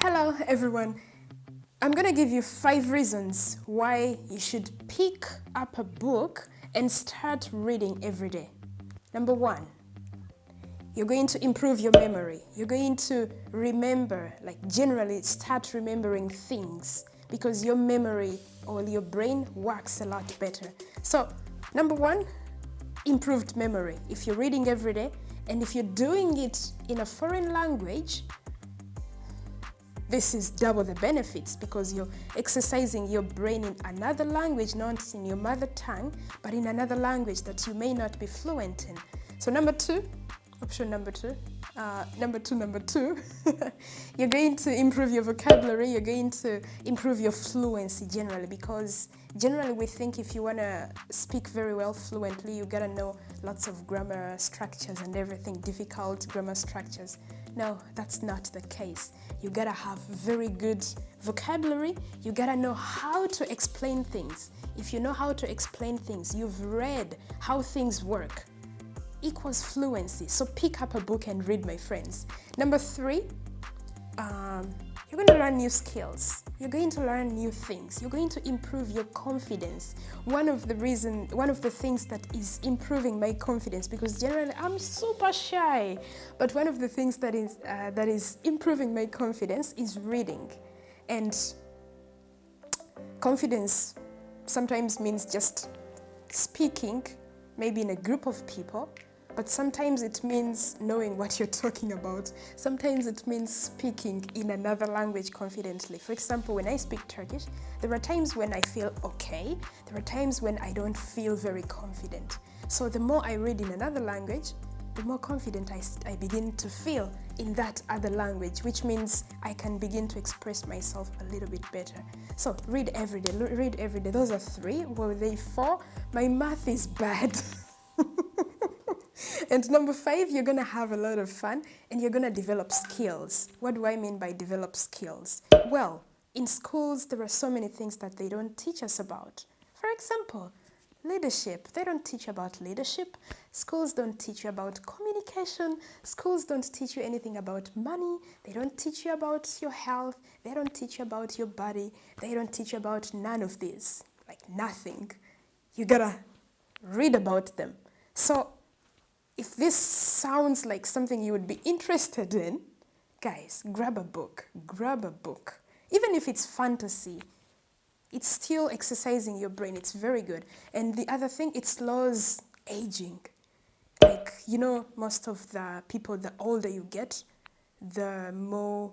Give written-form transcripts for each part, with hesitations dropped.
Hello everyone. I'm gonna give you 5 reasons why you should pick up a book and start reading every day. Number 1, you're going to improve your memory. You're going to remember, generally start remembering things because your memory or your brain works a lot better. So, number 1, improved memory. If you're reading every day and if you're doing it in a foreign language, this is double the benefits because you're exercising your brain in another language, not in your mother tongue, but in another language that you may not be fluent in. So number 2, option number 2, you're going to improve your vocabulary, you're going to improve your fluency generally, because generally we think if you want to speak very well fluently, you gotta know lots of grammar structures and everything, difficult grammar structures. No, that's not the case. You gotta have very good vocabulary. You gotta know how to explain things. If you know how to explain things, you've read how things work, equals fluency. So pick up a book and read, my friends. Number 3, you're going to learn new skills. You're going to learn new things. You're going to improve your confidence. One of the things that is improving my confidence, because generally I'm super shy, but one of the things that is improving my confidence is reading. And confidence sometimes means just speaking, maybe in a group of people, but sometimes it means knowing what you're talking about. Sometimes it means speaking in another language confidently. For example, when I speak Turkish, there are times when I feel okay, there are times when I don't feel very confident. So the more I read in another language, the more confident I begin to feel in that other language, which means I can begin to express myself a little bit better. So read every day, read every day. Those are 3. Were they 4? My math is bad. And number 5, you're going to have a lot of fun and you're going to develop skills. What do I mean by develop skills? Well, in schools, there are so many things that they don't teach us about. For example, leadership. They don't teach about leadership. Schools don't teach you about communication. Schools don't teach you anything about money. They don't teach you about your health. They don't teach you about your body. They don't teach you about none of this. Nothing. You gotta read about them. So if this sounds like something you would be interested in, guys, grab a book. Grab a book. Even if it's fantasy, it's still exercising your brain. It's very good. And the other thing, it slows aging. Most of the people, the older you get, the more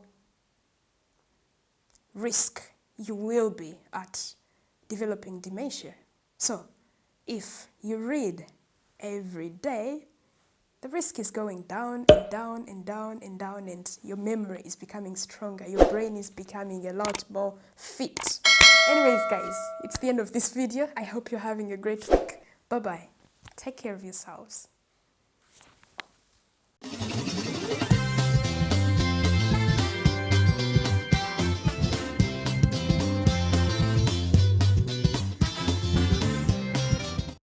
risk you will be at developing dementia. So if you read every day, the risk is going down and down and down and down, and your memory is becoming stronger. Your brain is becoming a lot more fit. Anyways, guys, it's the end of this video. I hope you're having a great week. Bye-bye. Take care of yourselves.